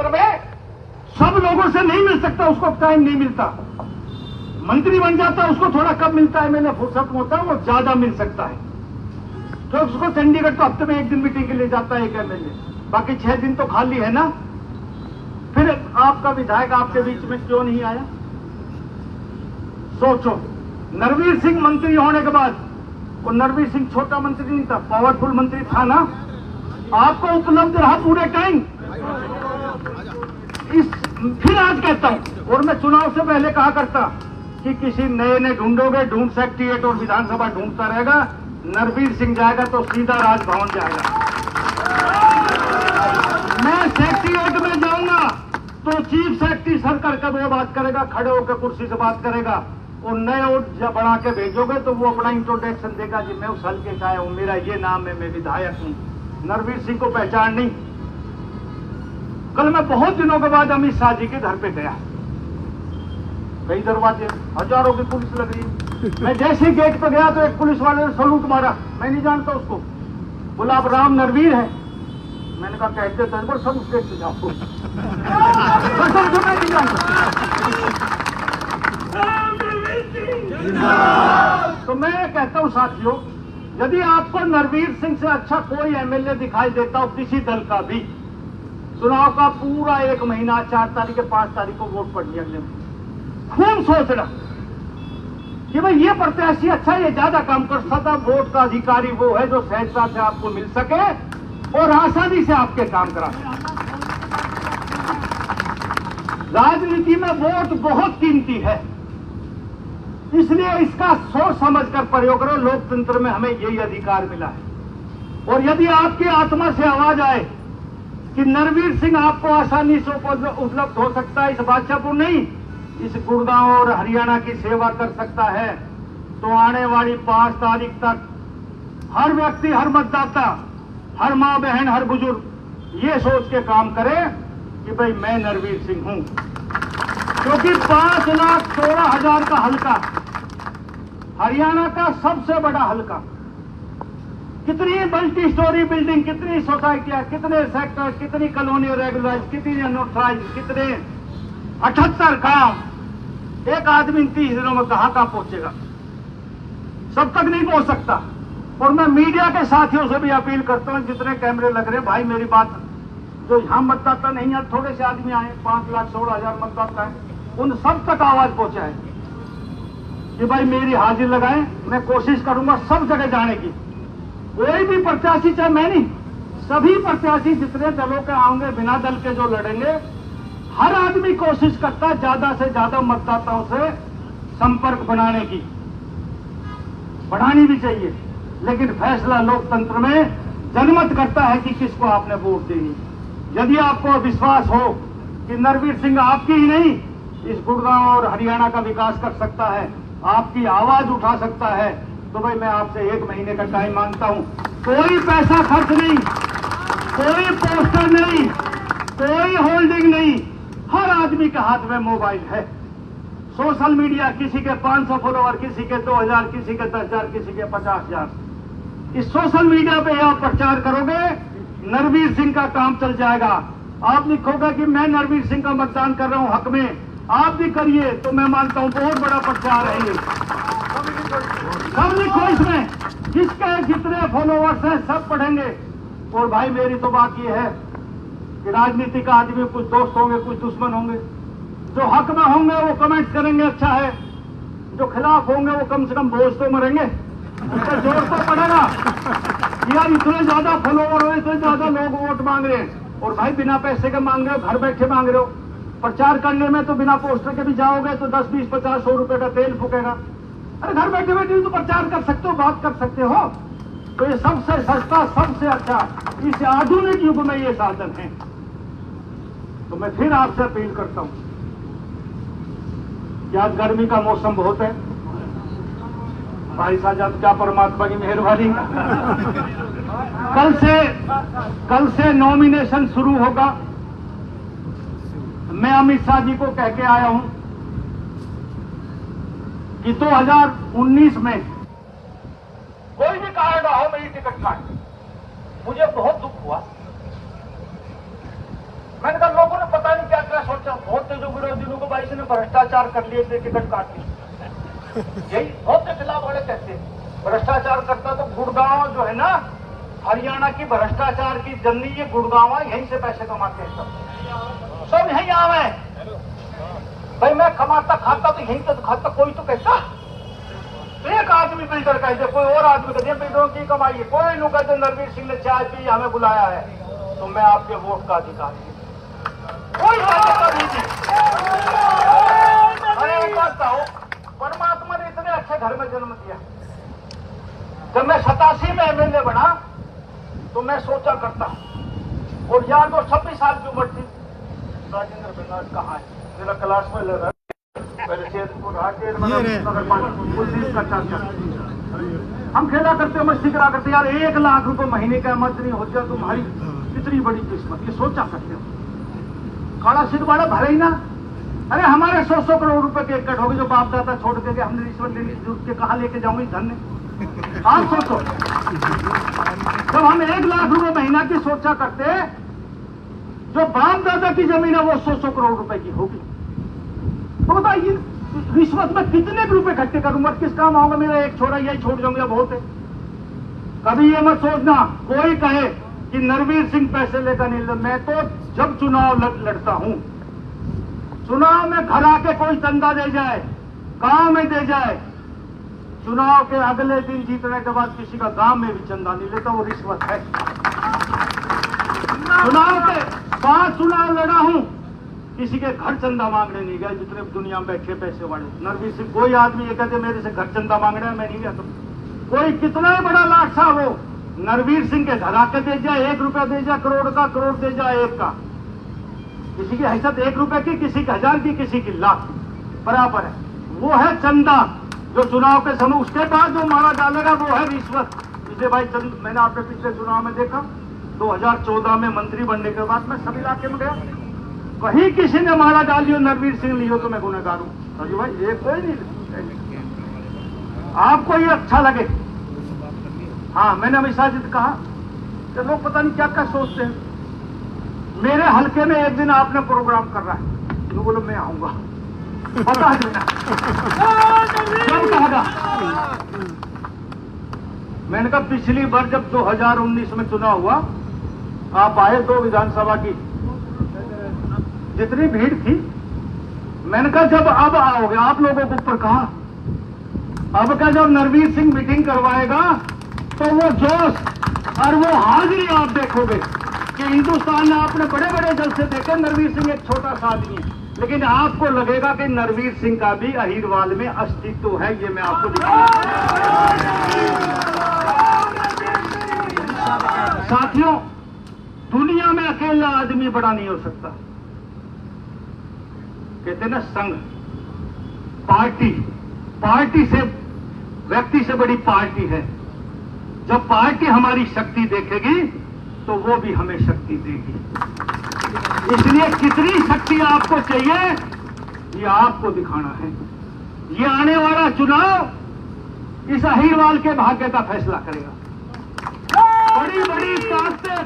में सब लोगों से नहीं मिल सकता, उसको टाइम नहीं मिलता। मंत्री बन जाता है उसको थोड़ा कम मिलता है, मैंने फुर्सत में होता है वो ज्यादा मिल सकता है। तो उसको चंडीगढ़ तो हफ्ते में एक दिन मीटिंग के लिए जाता है एक एमएलए, बाकी 6 दिन तो खाली है ना। फिर आपका विधायक आपके बीच में क्यों नहीं आया? सोचो, नरवीर सिंह मंत्री होने के बाद, वो नरवीर सिंह छोटा मंत्री नहीं था, पावरफुल मंत्री था ना, आपको उपलब्ध रहा पूरे टाइम। फिर आज कहता हूं, और मैं चुनाव से पहले कहा करता कि किसी नए ने ढूंढोगे, ढूंढ सेक्रेटरीट और विधानसभा ढूंढता रहेगा, नरवीर सिंह जाएगा तो सीधा राजभवन जाएगा। मैं सेक्रेटरीट में जाऊंगा तो चीफ सेक्रेटरी सर करके वो बात करेगा, खड़े होकर कुर्सी से बात करेगा, और नए जब बढ़ा के भेजोगे तो वो अपना इंट्रोडक्शन देगा जी मैं उस हल्के का आया हूं, मेरा ये नाम है, मैं विधायक हूं। नरवीर सिंह को पहचान नहीं। कल मैं बहुत दिनों के बाद अमित शाह जी के घर पे गया, कई दरवाजे, हजारों की पुलिस लग रही। मैं जैसे गेट पे गया तो एक पुलिस वाले ने सलूट मारा, मैं नहीं जानता उसको, बोला आप राम नरवीर है। मैंने कहा कहते थे पर सब उस गेट पे जाओ। मैं नहीं जानता। तो मैं कहता हूं साथियों, यदि आपको नरवीर सिंह से अच्छा कोई एमएलए दिखाई देता हो किसी दल का भी, चुनाव का पूरा 1 महीना 4 तारीख के 5 तारीख को वोट पड़नी, अगले महीने खूब सोचना कि भाई ये प्रत्याशी अच्छा, ये ज्यादा काम कर सकता, वोट का अधिकारी वो है जो सहजता से आपको मिल सके और आसानी से आपके काम करा सके। राजनीति में वोट बहुत कीमती है, इसलिए इसका सोच समझकर प्रयोग करो। लोकतंत्र में हमें यही अधिकार मिला है। और यदि आपकी आत्मा से आवाज आए कि नरवीर सिंह आपको आसानी से उपलब्ध हो सकता है, इस बादशाहपुर नहीं, इस गुड़गांव और हरियाणा की सेवा कर सकता है, तो आने वाली 5 तारीख तक हर व्यक्ति, हर मतदाता, हर मां बहन, हर बुजुर्ग ये सोच के काम करे कि भाई मैं नरवीर सिंह हूं। क्योंकि 5,16,000 का हल्का, हरियाणा का सबसे बड़ा हल्का, कितनी मल्टी स्टोरी बिल्डिंग, कितनी सोसाइटियां, कितने सेक्टर, कितनी कॉलोनी रेगुलराइज, कितनी अनऑथराइज, कितने 78 काम, एक आदमी 30 दिनों में कहां पहुंचेगा? सब तक नहीं पहुंच सकता। और मैं मीडिया के साथियों से भी अपील करता हूं, जितने कैमरे लग रहे हैं, भाई मेरी बात, जो यहां मतदाता नहीं है, थोड़े से आदमी आए, 5,16,000 मतदाता है, उन सब तक आवाज पहुंचाए कि भाई मेरी हाजिर लगाएं। मैं कोशिश करूंगा सब जगह जाने की। कोई भी प्रत्याशी, चाहे मैं नहीं, सभी प्रत्याशी जितने दलों के आएंगे, बिना दल के जो लड़ेंगे, हर आदमी कोशिश करता है ज्यादा से ज्यादा मतदाताओं से संपर्क बनाने की, बढ़ानी भी चाहिए। लेकिन फैसला लोकतंत्र में जनमत करता है कि किसको आपने वोट देनी। यदि आपको विश्वास हो कि नरवीर सिंह आपकी ही नहीं, इस गुड़गांव और हरियाणा का विकास कर सकता है, आपकी आवाज उठा सकता है, तो भाई मैं आपसे 1 महीने का टाइम मांगता हूं। कोई पैसा खर्च नहीं, कोई पोस्टर नहीं, कोई होल्डिंग नहीं, हर आदमी के हाथ में मोबाइल है। सोशल मीडिया, किसी के 500 फॉलोवर, किसी के 2,000, किसी के 10,000, किसी के 50,000। इस सोशल मीडिया पे आप प्रचार करोगे, नरवीर सिंह का काम चल जाएगा। आप लिखोगे कि मैं नरवीर सिंह का मतदान कर रहा हूं हक में, आप भी करिए, तो मैं मानता हूं बहुत बड़ा प्रचार है ये। सब लिखो इसमें, जिसके जितने फॉलोवर्स हैं सब पढ़ेंगे। और भाई मेरी तो बात ये है कि राजनीति का आदमी, कुछ दोस्त होंगे, कुछ दुश्मन होंगे। जो हक में होंगे वो कमेंट्स करेंगे अच्छा है, जो खिलाफ होंगे वो कम से कम बोझ तो मरेंगे, उसका जोर तो पड़ेगा। यार इतने ज्यादा फॉलोवर हो, इतने ज्यादा लोग वोट मांग रहे हैं, और भाई बिना पैसे के मांग रहे हो, घर बैठे मांग रहे हो। प्रचार करने में तो बिना पोस्टर के भी जाओगे तो 10, 20, 50, 100 रुपए का तेल फूकेगा। अरे घर बैठे बैठे तो प्रचार कर सकते हो, बात कर सकते हो। तो ये सबसे सस्ता, सबसे अच्छा, इस आधुनिक युग में ये साधन है। तो मैं फिर आपसे अपील करता हूं कि आज गर्मी का मौसम बहुत है, बारिश आ जाए, क्या परमात्मा की मेहरबानी। कल से नॉमिनेशन शुरू होगा। मैं अमित शाह जी को कह के आया हूं कि 2019 में कोई भी कहेगा हो मेरी टिकट काट। मुझे बहुत दुख हुआ। मैंने कहा लोगों ने होगा इसने भ्रष्टाचार कर लिए इसलिए टिकट काट ली। यही बहुत के खिलाफ वाले कहते हैं भ्रष्टाचार करता तो गुड़गांव जो है ना, हरियाणा की भ्रष्टाचार की जननी ये गुड़गांव है, यहीं से पैसे कमाते हैं सब यहीं आवे। भाई मैं कमाता खाता तो यहीं तो खाता, कोई तो कहता एक आदमी बिल्डर कहते, कोई और आदमी कहते बिल्डरों की कमाई है, कोई लोग कहते नरवीर सिंह ने चाय पी हमें बुलाया है तो मैं आपके वोट का अधिकारी हूं, कोई अरे एक बात कहो, परमात्मा ने इतने अच्छे घर में जन्म दिया। जब मैं 87 में एमएलए बना तो मैं सोचा करता और यार तो 26 साल की उम्र थी, राजेंद्र प्रसाद कहाँ है, मेरा क्लास में ले रहा है पहले का चाचा, हम खेला करते मस्ती करा करते, यार 1 लाख रुपए महीने का आमदनी हो जाए तुम्हारी कितनी बड़ी किस्मत, ये सोचा करते हो। काला सिर वाला भरे ही ना, अरे हमारे 100 करोड़ रुपए के इकट्ठ हो गए जो बाप दादा छोड़ के हमने रिश्वत लेने की जरूरत के कहा लेके जाऊंगी धन ने, आप सोचो जब हम 1 लाख रुपए महीना की सोचा करते, जो बाप दादा की जमीन है वो 100 करोड़ रुपए की होगी, तो बताइए रिश्वत में कितने रुपए इकट्ठे करूंगा, किस काम आऊंगा, मेरा एक छोरा यही छोड़ जाऊंगा बहुत है। कभी ये मत सोचना कोई कहे कि नरवीर सिंह पैसे लेकर नहीं, मैं तो जब चुनाव लड़ता हूं, चुनाव में घर आके कोई चंदा दे जाए, गांव में दे जाए, चुनाव के अगले दिन जीतने के बाद किसी का गांव में भी चंदा नहीं लेता, वो रिश्वत है। चुनाव के 5 चुनाव लड़ा हूं, किसी के घर चंदा मांगने नहीं गया, जितने दुनिया में बैठे पैसे वाले। नरवीर सिंह कोई आदमी ये कहते मेरे से घर चंदा मांगना है, मैं नहीं गया। तो कोई कितना ही बड़ा लाट साहब हो, नरवीर सिंह के घर आके दे जाए, 1 रुपया दे जाए, करोड़ का करोड़ दे जाए, 1 का, किसी की हैसियत 1 रुपए की, किसी की 1000 की, किसी की लाख बराबर है, वो है चंदा जो चुनाव के समय, उसके बाद जो मारा डालेगा वो है रिश्वत। इसे भाई मैंने आपने पिछले चुनाव में देखा, 2014 में मंत्री बनने के बाद मैं सभी इलाके में गया, कहीं किसी ने मारा डाल लियो नरवीर सिंह लियो तो मैं गुनहगार हूं। राजू भाई ये कोई नहीं, आपको ये अच्छा लगे। हाँ मैंने हमेशा जित कहा कि लोग पता नहीं क्या क्या सोचते हैं। मेरे हल्के में एक दिन आपने प्रोग्राम कर रहा है, तो बोलो मैं आऊंगा, पता है ना कब कहा। मैंने कहा पिछली बार जब 2019 में चुनाव हुआ, आप आए 2 विधानसभा की, जितनी भीड़ थी, मैंने कहा जब अब आओगे आप लोगों को ऊपर कहा, अब का जब नरवीर सिंह मीटिंग करवाएगा तो वो जोश और वो हाजिरी आप देखोगे कि हिंदुस्तान में आपने बड़े बड़े जलसे देखे, नरवीर सिंह एक छोटा सा आदमी है, लेकिन आपको लगेगा कि नरवीर सिंह का भी अहीरवाल में अस्तित्व है। ये मैं आपको दिखाऊंगा। साथियों दुनिया में अकेला आदमी बड़ा नहीं हो सकता, कहते ना संघ, पार्टी से व्यक्ति से बड़ी पार्टी है। जब पार्टी हमारी शक्ति देखेगी तो वो भी हमें शक्ति देगी। इसलिए कितनी शक्ति आपको चाहिए ये आपको दिखाना है। ये आने वाला चुनाव इस अहीरवाल के भाग्य का फैसला करेगा। बड़ी बड़ी ताकतें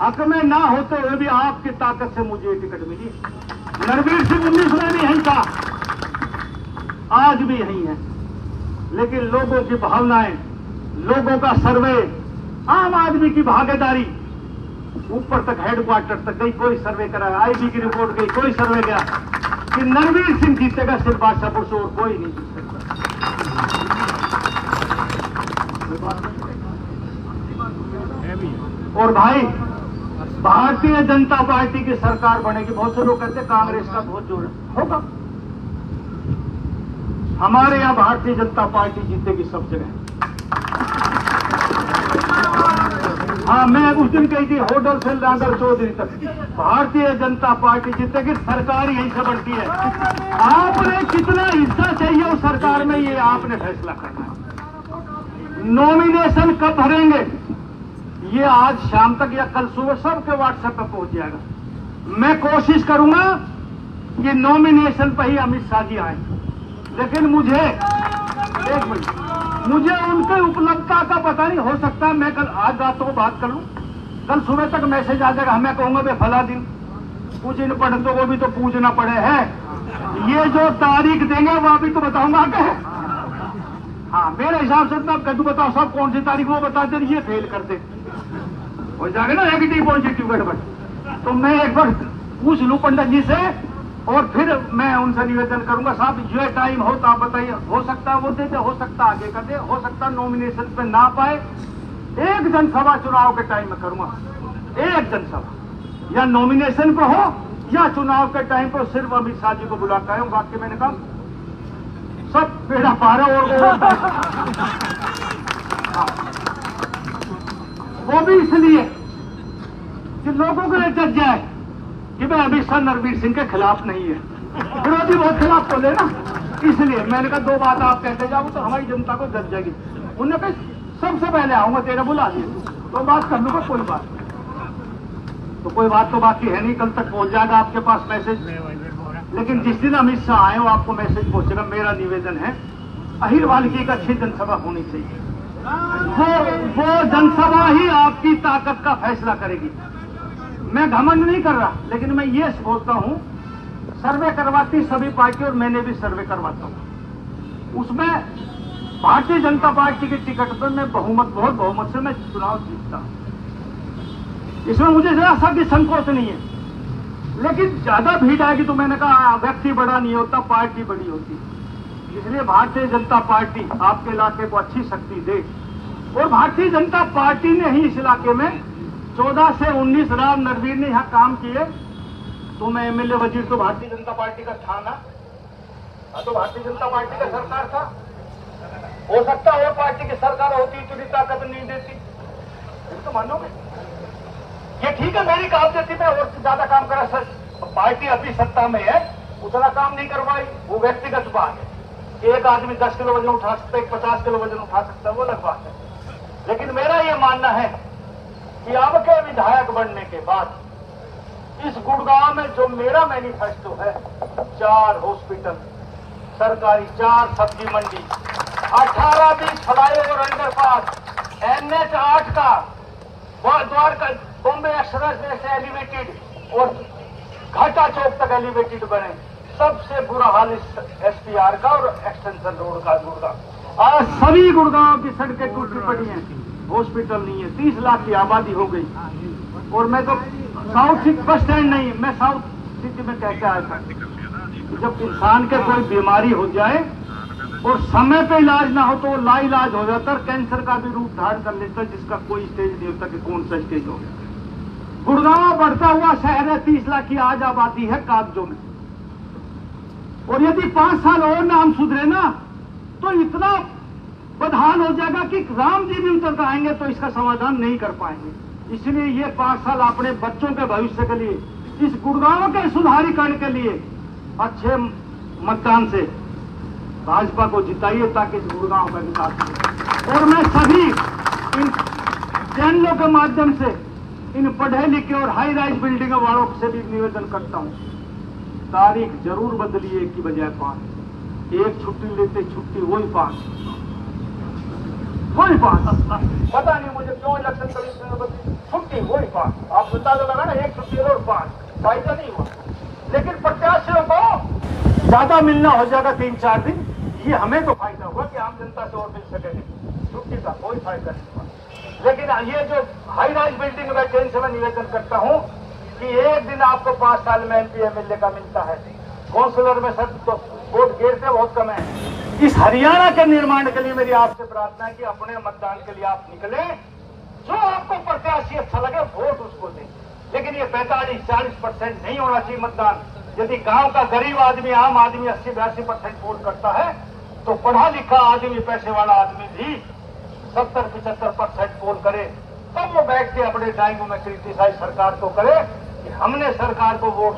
हक में ना होते हुए भी आपकी ताकत से मुझे टिकट मिली। नरवीर सिंह 19 में भी यहीं था, आज भी यहीं है, लेकिन लोगों की भावनाएं, लोगों का सर्वे, आम आदमी की भागीदारी ऊपर तक हेडक्वार्टर तक गई, कोई सर्वे कराया, आईबी की रिपोर्ट गई, कोई सर्वे गया कि नरवीर सिंह जीतेगा, सिर्फ बादशाहपुर से और कोई नहीं जीत सकता। और भाई भारतीय जनता पार्टी की सरकार बनेगी। बहुत से लोग कहते हैं कांग्रेस का बहुत जोर है, होगा। हमारे यहां भारतीय जनता पार्टी जीतेगी सब जगह। हाँ मैं उस दिन कही थी होटल से लाकर 2 दिन तक भारतीय जनता पार्टी जीतेगी, सरकार यहीं से बनती है। आपने कितना हिस्सा चाहिए उस सरकार में ये आपने फैसला करना है। नॉमिनेशन कब भरेंगे ये आज शाम तक या कल सुबह सबके व्हाट्सएप पर पहुंच जाएगा। मैं कोशिश करूंगा ये नॉमिनेशन पर ही अमित शाह जी आए, लेकिन मुझे एक मिनट, मुझे उनके उपलब्धता का पता नहीं, हो सकता है मैं कल आज रात को बात कर लूं, कल सुबह तक मैसेज आ जाएगा, मैं कहूंगा भाई फला दिन कुछ इन पंडितों को भी तो पूछना पड़े है। ये जो तारीख देंगे वो अभी तो बताऊंगा क्या? हाँ, मेरे हिसाब से तो कदू बताओ सब कौन सी तारीख वो बता दे, ये फेल कर दे हो जाएगा ना नेगेटिव पॉजिटिव गड़बड़। तो मैं एक बार पूछ लूं पंडित जी से और फिर मैं उनसे निवेदन करूंगा, साहब ये टाइम हो तो आप बताइए, हो सकता है वो दे दे, हो सकता है आगे कर दे, हो सकता है नॉमिनेशन पे ना पाए। एक जनसभा चुनाव के टाइम में करूंगा, एक जनसभा या नॉमिनेशन पे हो या चुनाव के टाइम पर सिर्फ अमित शाह जी को बुला के आऊं। बाकी मैंने कहा सब बेड़ा पार है। और वो भी इसलिए कि लोगों को ये जज जाए कि भाई अमित शाह नरवीर सिंह के खिलाफ नहीं है, विरोधी बहुत खिलाफ बोले ना, इसलिए मैंने कहा दो बात आप कहते जाओ तो हमारी जनता को जज जाएगी। उन्होंने कहा सबसे पहले आऊंगा, तेरा बुला दिए तो बात कर लूंगा, कोई बात तो कोई बात तो बाकी है नहीं, कल तक पहुंच जाएगा आपके पास मैसेज। लेकिन जिस दिन अमित शाह आए वो आपको मैसेज पहुंचेगा। मेरा निवेदन है अहिरवाल की एक अच्छी जनसभा होनी चाहिए, वो जनसभा ही आपकी ताकत का फैसला करेगी। मैं घमंड नहीं कर रहा, लेकिन मैं ये सोचता हूं सर्वे करवाती सभी पार्टी और मैंने भी सर्वे करवाता हूं, उसमें भारतीय जनता पार्टी के टिकट पर मैं बहुत बहुमत से मैं चुनाव जीतता हूं। इसमें मुझे जरा सा भी संकोच नहीं है, लेकिन ज्यादा भीड़ आएगी तो मैंने कहा व्यक्ति बड़ा नहीं होता, पार्टी बड़ी होती है। इसलिए भारतीय जनता पार्टी आपके इलाके को अच्छी शक्ति दे, और भारतीय जनता पार्टी ने ही इस इलाके में 14 से 19 राम नरवीर ने यहाँ काम किए, तो मैं एमएलए वजीर तो भारतीय जनता पार्टी का था ना, तो भारतीय जनता पार्टी का सरकार था। हो सकता है और पार्टी की सरकार होती इतनी ताकत नहीं देती, तो मानोगे ये ठीक है, मेरी काम देती मैं और ज्यादा काम करा। सर पार्टी अभी सत्ता में है, उतना काम नहीं करवाई, वो व्यक्तिगत बात है। एक आदमी 10 किलो वजन उठा सकता है, 50 किलो वजन उठा सकता है, वो अलग बात है। लेकिन मेरा ये मानना है कि अब के विधायक बनने के बाद इस गुड़गांव में जो मेरा मैनिफेस्टो है, 4 हॉस्पिटल सरकारी, 4 सब्जी मंडी, 18-20 फ्लाईओवर अंडरपास, NH 8 का द्वारका बॉम्बे एक्सप्रेस से एलिवेटेड और घाटा चौक तक एलिवेटेड बने। सबसे बुरा हाल इस SPR का और एक्सटेंशन रोड का गुड़गांव। आज सभी गुड़गांव की सड़कें टूटी पड़ी हैं, हॉस्पिटल नहीं है, 30 लाख की आबादी हो गई। और मैं तो साउथ सिटी बस स्टैंड नहीं, मैं साउथ सिटी में कह के आया था, जब इंसान के कोई बीमारी हो जाए और समय पे इलाज ना हो तो वो लाइलाज हो जाता है, कैंसर का भी रूप धारण कर लेता है, जिसका कोई स्टेज नहीं होता कि कौन सा स्टेज हो गया। गुड़गांव बढ़ता हुआ शहर है, 30 लाख की आज आबादी है कागजों में, और यदि 5 साल और ना हम सुधरे ना तो इतना बदहाल हो जाएगा कि राम जी भी उतर कर आएंगे तो इसका समाधान नहीं कर पाएंगे। इसलिए ये 5 साल अपने बच्चों के भविष्य के लिए, इस गुड़गांव के सुधारीकरण के लिए अच्छे मतदान से भाजपा को जिताइए ताकि इस गुड़गांव का विकास हो। और मैं सभी इन चैनलों के माध्यम से इन पढ़े लिखे और हाई राइज बिल्डिंग वालों से भी निवेदन करता हूं, तारीख जरूर बदलिए की बजाय 5। एक छुट्टी लेते छुट्टी वही 5। पता नहीं मुझे क्यों इलेक्शन कमीशन में बदली छुट्टी वही 5। आप बता दो लगा ना, एक छुट्टी और 5 फायदा नहीं हुआ। लेकिन प्रत्याशियों को ज्यादा मिलना हो जाएगा 3-4 दिन, ये हमें तो फायदा हुआ कि आम जनता से और मिल सकेंगे, छुट्टी का कोई फायदा नहीं हुआ। लेकिन ये जो हाई राइज बिल्डिंग में चैन से मैं निवेदन करता हूं कि एक दिन आपको 5 साल में MP MLA का मिलता है, काउंसिलर में सब तो वोट गिरते बहुत कम है। इस हरियाणा के निर्माण के लिए मेरी आपसे प्रार्थना है कि अपने मतदान के लिए आप निकले, जो आपको प्रत्याशी अच्छा लगे वोट उसको दें। लेकिन ये 45-40% नहीं होना चाहिए मतदान। यदि गांव का गरीब आदमी, आम आदमी 80-82% वोट करता है, तो पढ़ा लिखा आदमी, पैसे वाला आदमी भी 70-75% पोल करे, तब वो बैठ के अपने ड्राइंग में क्रिटिसाइज सरकार को करे कि हमने सरकार को वोट